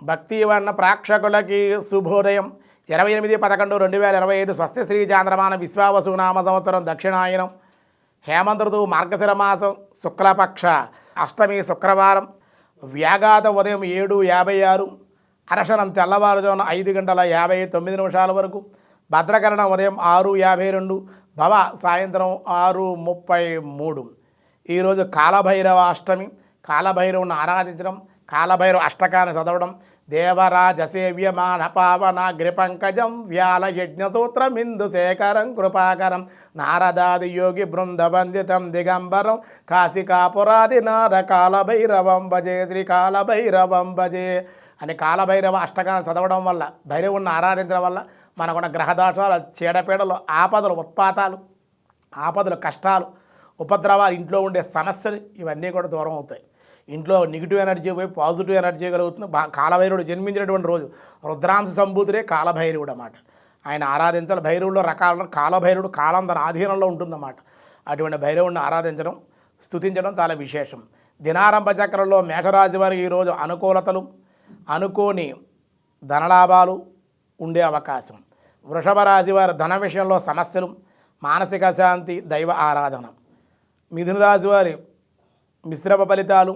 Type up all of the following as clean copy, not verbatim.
భక్తివన్న ప్రేక్షకులకి శుభోదయం. 28/11/2025 స్వస్తి శ్రీ చాంద్రమాన విశ్వావసునామ సంవత్సరం దక్షిణాయనం హేమంత ఋతువు మార్గశిర మాసం శుక్లపక్ష అష్టమి శుక్రవారం. వ్యాఘాత ఉదయం 7:56, అరశనం తెల్లవారుజామున 5:59 వరకు, భద్రకరణం ఉదయం 6:52, భవ సాయంత్రం 6:33. ఈరోజు కాలభైరవ అష్టమి. కాలభైరవుని ఆరాధించడం, కాలభైరవ అష్టకాన్ని చదవడం, దేవరాజ సేవ్యమాన పావనాగ్రిపంకజం వ్యాల యజ్ఞసూత్రమిందు శేఖరం కృపాకరం నారదాది యోగి బృందవందితం దిగంబరం కాశికాపురాది నార కాలభైరవం భజే శ్రీ కాలభైరవం భజే అని కాలభైరవ అష్టకాన్ని చదవడం వల్ల, భైరవుణ్ణి ఆరాధించడం వల్ల మనకున్న గ్రహదోషాలు, చీడపీడలు, ఆపదలు, ఉత్పాతాలు, ఆపదలు, కష్టాలు, ఉపద్రవాలు, ఇంట్లో ఉండే సమస్యలు ఇవన్నీ కూడా దూరం అవుతాయి. ఇంట్లో నెగిటివ్ ఎనర్జీ పోయి పాజిటివ్ ఎనర్జీ కలుగుతుంది. కాలభైరవుడు జన్మించినటువంటి రోజు రుద్రాంశ సంభూతుడే కాలభైరవుడు అన్నమాట. ఆయన ఆరాధించాలి. భైరవుల్లో రకాల కాలభైరవుడు కాలం తన ఆధీనంలో ఉంటుందన్నమాట. అటువంటి భైరవుడిని ఆరాధించడం, స్తుతించడం చాలా విశేషం. దినారంభ చక్రంలో మేషరాశి వారికి ఈరోజు అనుకూలతలు, అనుకోని ధనలాభాలు ఉండే అవకాశం. వృషభ రాశి వారి ధన విషయంలో సమస్యలు, మానసిక శాంతి, దైవ ఆరాధన. మిథున రాశి వారి మిశ్రమ ఫలితాలు,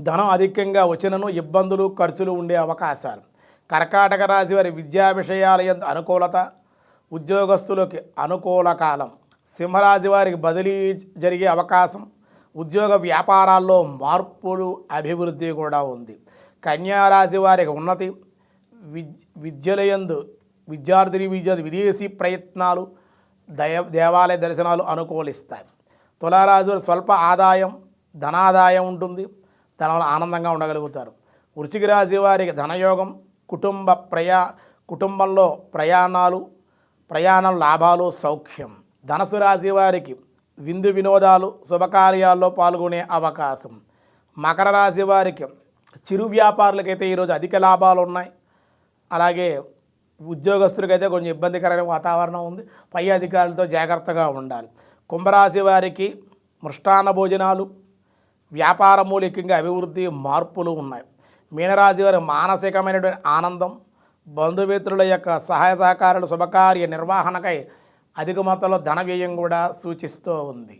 ధనం అధికంగా వచ్చినను ఇబ్బందులు, ఖర్చులు ఉండే అవకాశాలు. కర్కాటక రాశి వారి విద్యా విషయాల యందు అనుకూలత, ఉద్యోగస్తులకి అనుకూల కాలం. సింహరాశి వారికి బదిలీ జరిగే అవకాశం, ఉద్యోగ వ్యాపారాల్లో మార్పులు, అభివృద్ధి కూడా ఉంది. కన్యారాశి వారికి ఉన్నతి, విద్యలయందు విదేశీ ప్రయత్నాలు, దేవాలయ దర్శనాలు అనుకూలిస్తాయి. తులారాశి వారు స్వల్ప ఆదాయం, ధనాదాయం ఉంటుంది. ధనంలో ఆనందంగా ఉండగలుగుతారు. వృశ్చిక రాశి వారికి ధనయోగం, కుటుంబంలో ప్రయాణం లాభాలు, సౌఖ్యం. ధనసు రాశి వారికి విందు వినోదాలు, శుభకార్యాల్లో పాల్గొనే అవకాశం. మకర రాశి వారికి చిరు వ్యాపారులకైతే ఈరోజు అధిక లాభాలు ఉన్నాయి. అలాగే ఉద్యోగస్తులకైతే కొంచెం ఇబ్బందికరమైన వాతావరణం ఉంది. పై అధికారులతో జాగ్రత్తగా ఉండాలి. కుంభరాశి వారికి మృష్టాన్న భోజనాలు, వ్యాపార మూలికంగా అభివృద్ధి, మార్పులు ఉన్నాయి. మీనరాశి వారి మానసికమైనటువంటి ఆనందం, బంధుమిత్రుల యొక్క సహాయ సహకారాలు, శుభకార్య నిర్వహణకై అధిక మొత్తంలో ధన వ్యయం కూడా సూచిస్తూ ఉంది.